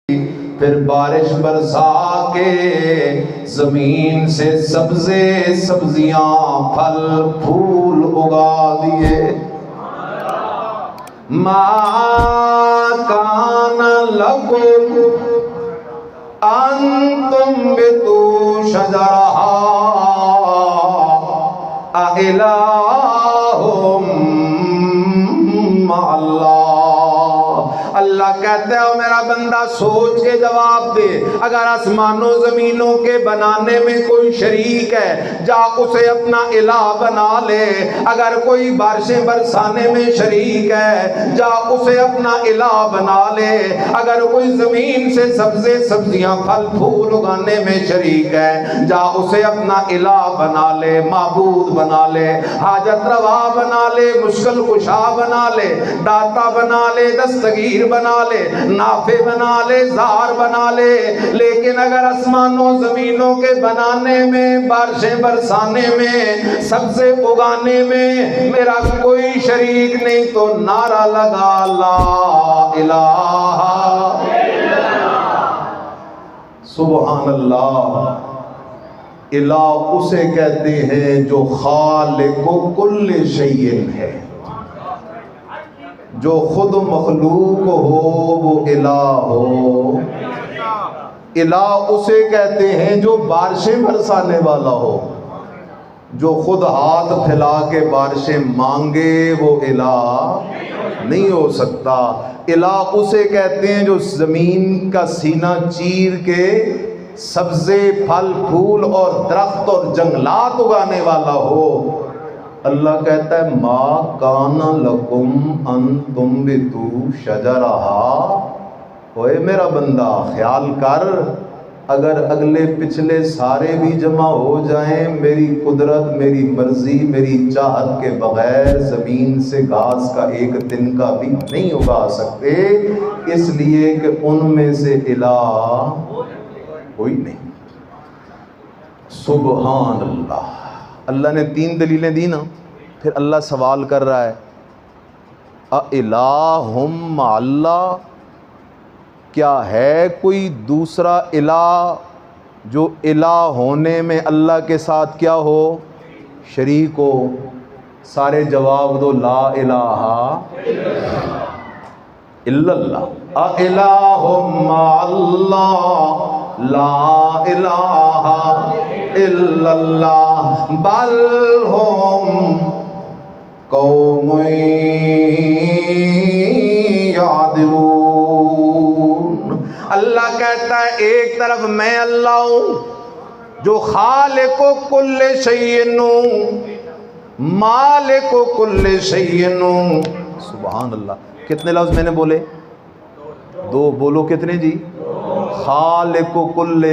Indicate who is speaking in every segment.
Speaker 1: پھر بارش برسا کے زمین سے سبزیاں پھل پھول اگا دیے. ما کان لکم ان تنبتوا شجرہا اِلٰہٌ مع اللہ. اللہ کہتا ہے میرا بندہ سوچ کے جواب دے. اگر آسمان و زمینوں کے بنانے میں کوئی شریک ہے جا اسے اپنا الہ بنا لے. اگر کوئی بارشیں برسانے میں شریک ہے جا اسے اپنا الہ بنا لے. اگر کوئی زمین سے سبزیاں پھل پھول اگانے میں شریک ہے جا اسے اپنا الہ بنا لے، معبود بنا لے، حاجت روا بنا لے، مشکل کشا بنا لے، داتا بنا لے، دستگیر بنا لے، نافع بنا لے، زار بنا لے. لیکن اگر آسمانوں زمینوں کے بنانے میں، بارشیں برسانے میں، سبزے اگانے میں میرا کوئی شریک نہیں تو نعرہ لگا لا الہ. سبحان اللہ. الہ اسے کہتے ہیں جو خالق کل شیء ہے، جو خود مخلوق ہو وہ الہ ہو. الہ اسے کہتے ہیں جو بارشیں برسانے والا ہو، جو خود ہاتھ پھیلا کے بارشیں مانگے وہ الہ نہیں ہو سکتا. الہ اسے کہتے ہیں جو زمین کا سینہ چیر کے سبزے پھل پھول اور درخت اور جنگلات اگانے والا ہو. اللہ کہتا ہے ما کان لکم ان تنبتوا شجرہا. اوے میرا بندہ خیال کر، اگر اگلے پچھلے سارے بھی جمع ہو جائیں میری قدرت، میری مرضی، میری چاہت کے بغیر زمین سے گھاس کا ایک تنکا بھی نہیں اگا سکتے، اس لیے کہ ان میں سے الہ کوئی نہیں. سبحان اللہ. اللہ نے 3 دلیلیں دی نا. پھر اللہ سوال کر رہا ہے اِلٰہٌ مع اللہ، کیا ہے کوئی دوسرا الہ جو الہ ہونے میں اللہ کے ساتھ کیا ہو؟ شریک ہو؟ سارے جواب دو لا الہ الا اللہ. اِلٰہٌ مع اللہ لا الہ الا اللہ بل ہم قوم یعدلون. اللہ کہتا ہے ایک طرف میں اللہ ہوں جو خالق کل شیء ہوں، مالک کل شیء ہوں. سبحان اللہ. کتنے لفظ میں نے بولے؟ 2. بولو کتنے جی؟ خالق کل،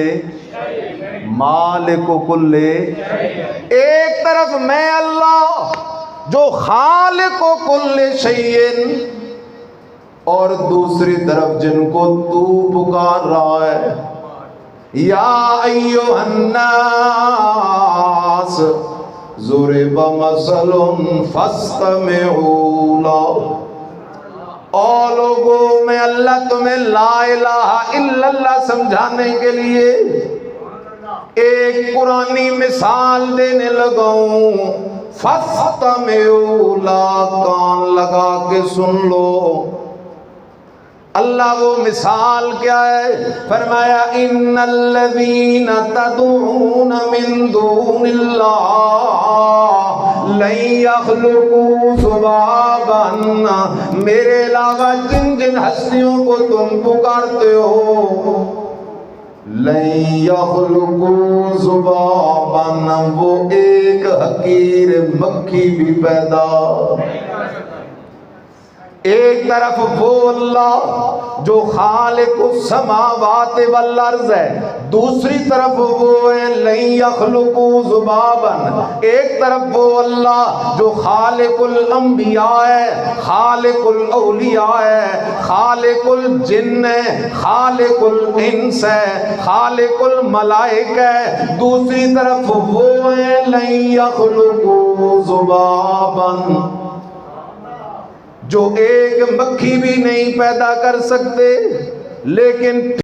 Speaker 1: مالک کل. ایک طرف میں اللہ جو خالق کل شیء، اور دوسری طرف جن کو تو پکار رہا ہے یا ایھا الناس ضرب مثل فاستمعوا له. اور لوگوں میں اللہ تمہیں لا الہ الا اللہ سمجھانے کے لیے ایک قرآنی مثال دینے لگا ہوں. فاستمعوا له، کان لگا کے سن لو. اللہ وہ مثال کیا ہے؟ فرمایا ان الذین تدعون من دون اللہ لن یخلقوا ذبابا. میرے علاوہ جن جن ہستیوں کو تم پکارتے ہو لن یخلقوا ذبابا، وہ ایک حقیر مکھی بھی پیدا. ایک طرف وہ اللہ جو خالق السماوات والارض ہے، دوسری طرف وہ ہے لن یخلقوا ذبابا. ایک طرف وہ اللہ جو خالق الانبیاء ہے، خالق الاولیاء ہے، خالق الجن ہے، خالق الانس ہے، خالق الملائکہ ہے. دوسری طرف وہ ہے لن یخلقوا ذبابا، جو ایک مکھی بھی نہیں پیدا کر سکتے، لیکن